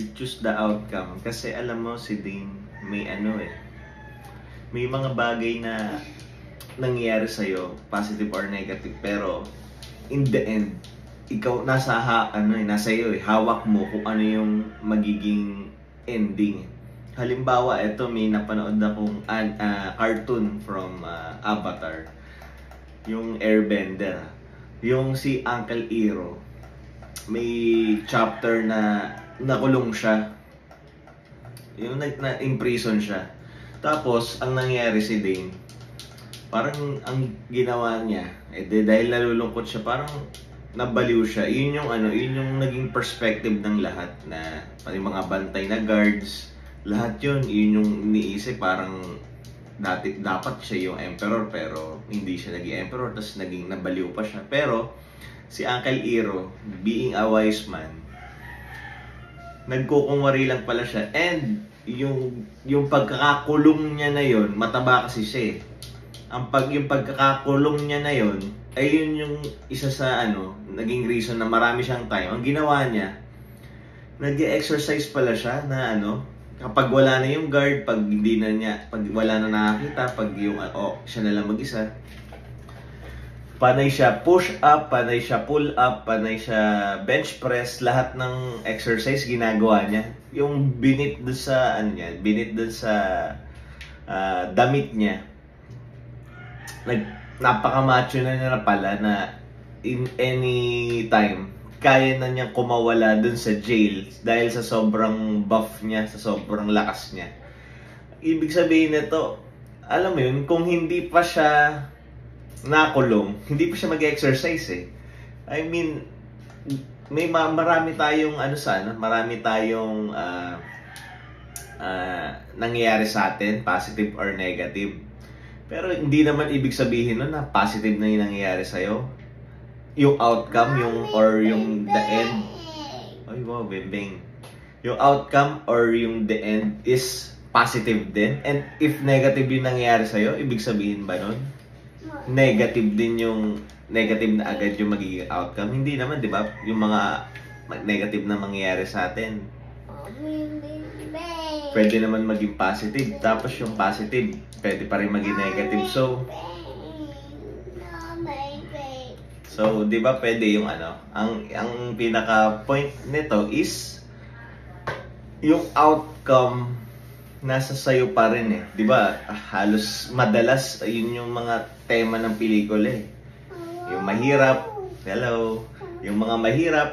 You choose the outcome. Kasi alam mo si Dane, may ano eh. May mga bagay na nangyayari sa'yo, positive or negative, pero in the end, ikaw nasa iyo eh, hawak mo kung ano yung magiging ending. Halimbawa, ito may napanood akong cartoon from Avatar, yung Airbender. Yung si Uncle Iroh, may chapter na nakulong siya. Yung na-imprison siya. Tapos, ang nangyari si Dane, parang ang ginawa niya, dahil nalulungkot siya, parang nabaliw siya. Yun yung naging perspective ng lahat na pati mga bantay na guards, lahat yun yung iniisip parang dapat siya yung emperor pero hindi siya naging emperor, tapos naging nabaliw pa siya. Pero si Uncle Iroh, being a wise man, nagkukunwari lang pala siya, and yung pagkakakulong niya na yun, mataba kasi siya eh. Yung pagkakakulong niya na yun, ay yun yung isa sa naging reason na marami siyang time. Ang ginawa niya, nag-exercise pala siya na kapag wala na yung guard, pag wala na nakakita, pag siya na lang mag-isa, panay siya push up, panay siya pull up, panay siya bench press, lahat ng exercise ginagawa niya. Yung binit dun sa damit niya, napaka-macho na niya pala na in any time kaya na niyang kumawala dun sa jail dahil sa sobrang buff niya, sa sobrang lakas niya. Ibig sabihin nito, alam mo yun, kung hindi pa siya nakulong, hindi pa siya mag-exercise eh. I mean, marami tayong marami tayong nangyayari sa atin, positive or negative. Pero hindi naman ibig sabihin nun na positive na yung nangyayari sa'yo. Yung outcome, yung the end. Ay wow, bembeng. Yung outcome or yung the end is positive din. And if negative yung nangyayari sa'yo, ibig sabihin ba nun? Negative na agad yung magiging outcome. Hindi naman, di ba? Yung mga negative na mangyayari sa atin, pwede naman maging positive. Tapos yung positive, pwede pa rin maging negative. So, di ba pwede yung ang pinaka point nito is yung outcome nasa sayo pa rin eh. Di ba? Halos madalas yun yung mga tema ng pelikula eh. Yung mahirap, yung mga mahirap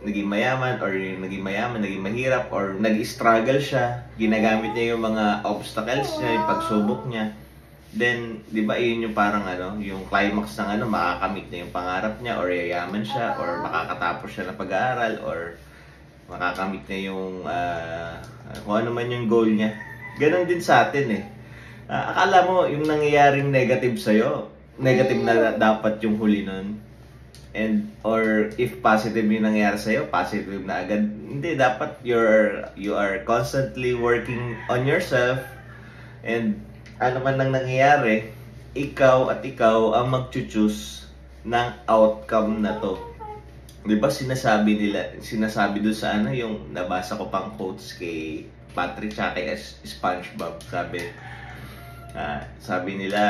naging mayaman, or yung naging mayaman naging mahirap, or nag-struggle siya, ginagamit niya yung mga obstacles niya, yung pagsubok niya. Then, di ba, yun yung parang yung climax ng makakamit niya yung pangarap niya, or yayaman siya, or makakatapos siya ng pag-aaral, or makakamit niya yung kung ano man yung goal niya. Ganon din sa atin eh. Akala mo yung nangyayaring negative sa'yo, negative na dapat yung huli nun. Or if positive yung nangyayari sa'yo, positive na agad. Hindi, dapat you are constantly working on yourself, and ano man nang nangyayari, ikaw ang mag-choose ng outcome na to. Di ba sinasabi doon sa yung nabasa ko pang quotes kay Patrick tsaka kay SpongeBob, sabi nila,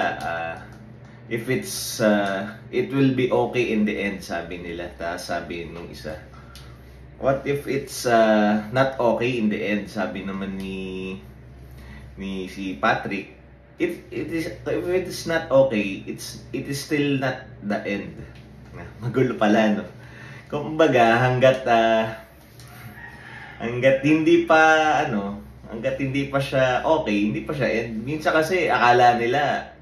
if it will be okay in the end, sabi nila. Tapos sabi nung isa, what if it's not okay in the end, sabi naman ni si Patrick, if it is not okay, it is still not the end. Magulo pala, no? Kumbaga, hanggat hindi pa siya okay, hindi pa siya end. Minsan kasi akala nila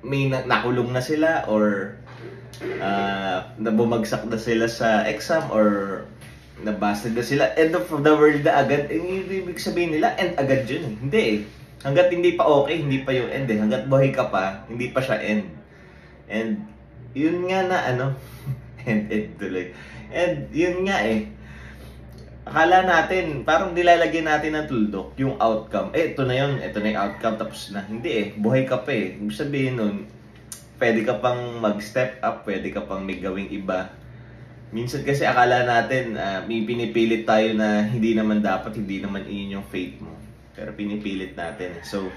may nakulong na sila, or nabumagsak na sila sa exam, or nabasted na sila, end of the world na agad. Ibig sabihin nila end agad yun eh. Hindi eh. Hanggat hindi pa okay, hindi pa yung end eh. Hanggat buhay ka pa, hindi pa siya end. And yun nga na end tuloy. And yun nga eh, akala natin, parang nilalagyan natin ng tuldok yung outcome. Ito na yung outcome, tapos na. Hindi eh, buhay ka pa eh. Ibig sabihin nun, pwede ka pang mag-step up, pwede ka pang may gawing iba. Minsan kasi akala natin may pinipilit tayo na hindi naman dapat, hindi naman iyon yung fate mo. Pero pinipilit natin. So,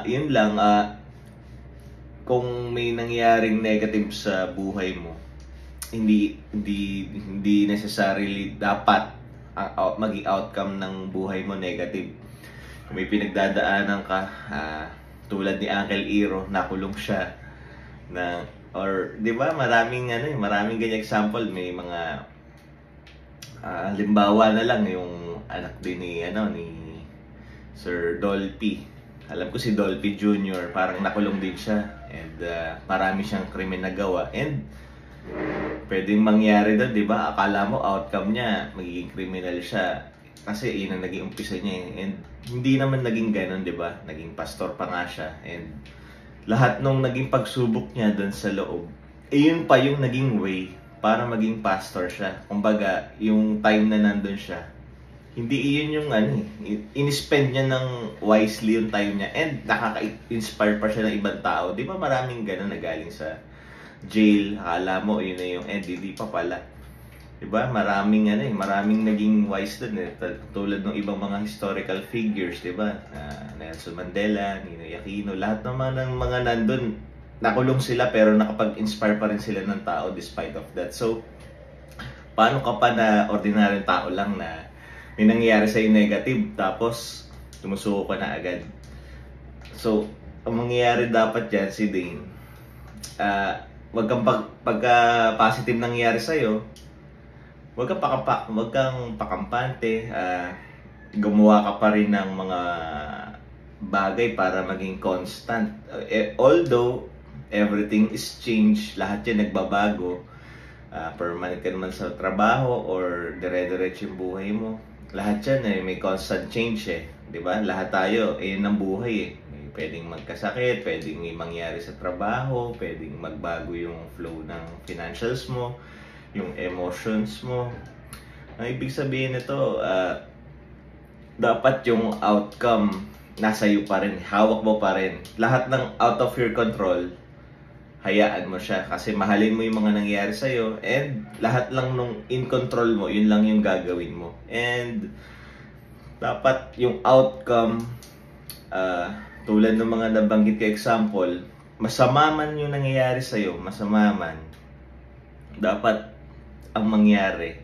yun lang. Kung may nangyaring negative sa buhay mo, hindi necessarily dapat ang maging outcome ng buhay mo negative. Kung may pinagdadaanan ka, tulad ni Uncle Iro, nakulong siya na, or 'di ba, maraming ganyan example. May mga halimbawa na lang yung anak din ni Sir Dolphy. Alam ko si Dolphy Jr. parang nakulong din siya, and marami siyang krimen na gawa, and pwedeng mangyari doon, 'di ba? Akala mo outcome niya magiging criminal siya kasi yun ang naging umpisa niya, and hindi naman naging ganoon, 'di ba? Naging pastor pa nga siya, and lahat nung naging pagsubok niya doon sa loob, yun pa yung naging way para maging pastor siya. Kumbaga, yung time na nandun siya, hindi iyon yung in-spend niya ng wisely yung time niya, and nakaka-inspire pa siya ng ibang tao. Di ba maraming ganun na galing sa jail, akala mo yun na yung end, hindi pa pala. Di ba maraming naging wise dun tulad ng ibang mga historical figures, di ba? Nelson Mandela, Ninoy Aquino, lahat naman ng mga nandun, nakulong sila pero nakapag-inspire pa rin sila ng tao despite of that. So, paano ka pa na ordinaryong tao lang na may nangyayari sa'yo negative tapos tumusuko ka na agad? So, ang mangyayari dapat dyan, si Dane, wag kang pagka positive nangyayari sa'yo, wag kang pakampante, gumawa ka pa rin ng mga bagay para maging constant. Although everything is change, lahat yan nagbabago, permanent ka naman sa trabaho or dire-diretso yung buhay mo, lahat yan may constant change di ba? Lahat tayo, yun ang buhay may pwedeng magkasakit, pwedeng may mangyari sa trabaho, pwedeng magbago yung flow ng financials mo, yung emotions mo. Ang ibig sabihin nito, dapat yung outcome nasa iyo pa rin, hawak mo pa rin. Lahat ng out of your control, hayaan mo siya kasi mahalin mo yung mga nangyayari sa'yo, and lahat lang nung in control mo, yun lang yung gagawin mo. And dapat yung outcome, tulad ng mga nabanggit ko example, masama man yung nangyayari sa'yo, masama man, dapat ang mangyari,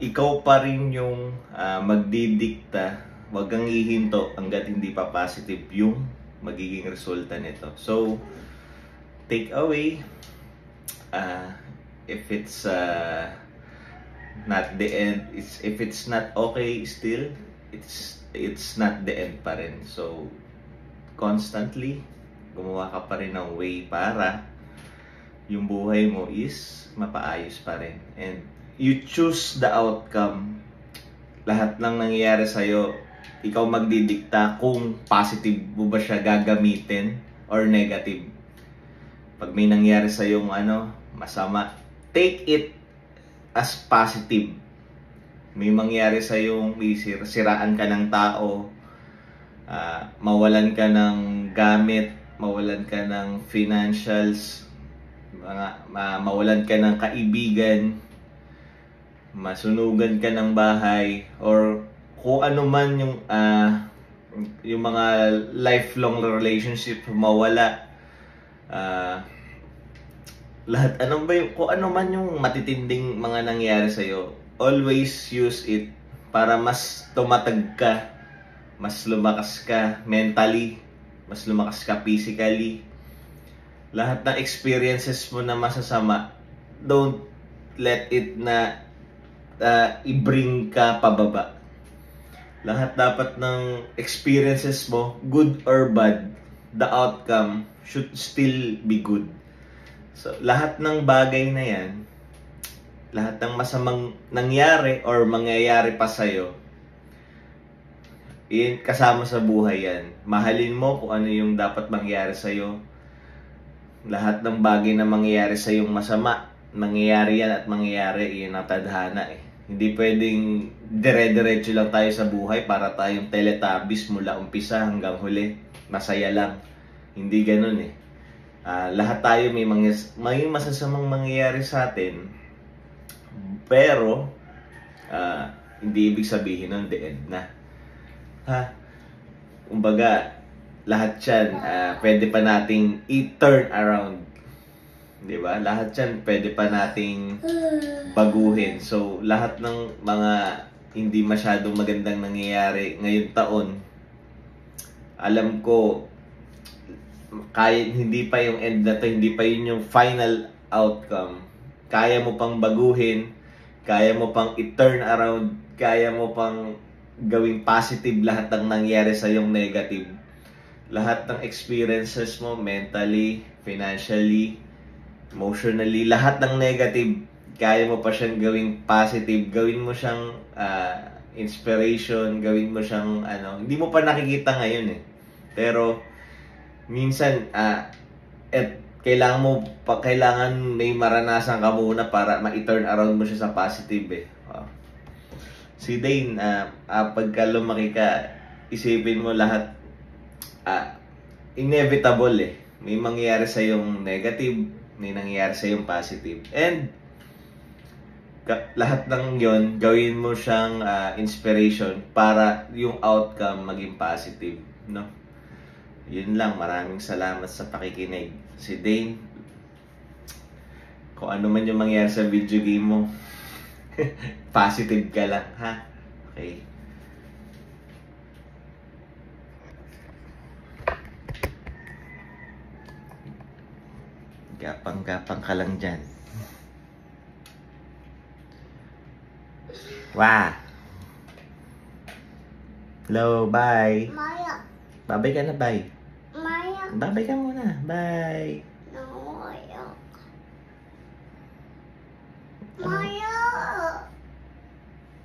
ikaw pa rin yung magdidikta. Huwag kang hihinto hanggat hindi pa positive yung magiging resulta nito. So, take away, if it's not the end, if it's not okay still, it's not the end pa rin. So, constantly gumawa ka pa rin ng way para yung buhay mo is mapaayos pa rin, and you choose the outcome. Lahat ng nangyayari sa'yo, ikaw magdidikta kung positive mo ba siya gagamitin or negative. Pag may nangyari sa'yo masama, take it as positive. May mangyari sa'yo, may siraan ka ng tao, mawalan ka ng gamit, mawalan ka ng financials, mawalan ka ng kaibigan, masunugan ka ng bahay, or kung ano man yung mga lifelong relationship mawala, lahat kung ano man yung matitinding mga nangyari sa iyo, always use it para mas tumatag ka, mas lumakas ka mentally, mas lumakas ka physically. Lahat ng experiences mo na masasama, don't let it na i-bring ka pababa. Lahat dapat ng experiences mo, good or bad, the outcome should still be good. So, lahat ng bagay na yan, lahat ng masamang nangyari or mangyayari pa sa'yo, kasama sa buhay yan. Mahalin mo kung ano yung dapat mangyari sa'yo. Lahat ng bagay na mangyayari sa'yo masama, mangyayari yan at mangyayari, yun ang tadhana Hindi pwedeng dire-diretso lang tayo sa buhay para tayong Teletubbies mula umpisa hanggang huli. Masaya lang. Hindi ganun Lahat tayo may masasamang mangyayari sa atin, pero hindi ibig sabihin nun the end na. Kumbaga, lahat yan pwede pa nating i-turn around. Diba? Lahat yan pwede pa nating baguhin. So, lahat ng mga hindi masyadong magandang nangyayari ngayong taon, alam ko, kahit hindi pa yung end na to, hindi pa yun yung final outcome, kaya mo pang baguhin, kaya mo pang i-turn around, kaya mo pang gawing positive lahat ng nangyari sa yung negative. Lahat ng experiences mo, mentally, financially, emotionally, lahat ng negative, kaya mo pa siyang gawing positive, gawin mo siyang inspiration, gawin mo siyang hindi mo pa nakikita ngayon eh. Pero minsan kailangan may maranasan ka muna para ma-turn around mo siya sa positive eh. Si Dane, pagka lumaki ka, isipin mo lahat inevitable eh. May mangyayari sa yung negative, may nangyayari sa yung positive. And lahat ng yon gawin mo siyang inspiration para yung outcome maging positive, no? Yun lang, maraming salamat sa pakikinig. Si Dane, kung ano man yung mangyayari sa video game mo, positive ka lang, ha? Okay. Gapang-gapang ka lang dyan. Wow! Hello, bye! Maya. Bye-bye ka na, bye! Maya. Bye-bye ka muna, bye! No, Maya. Maya.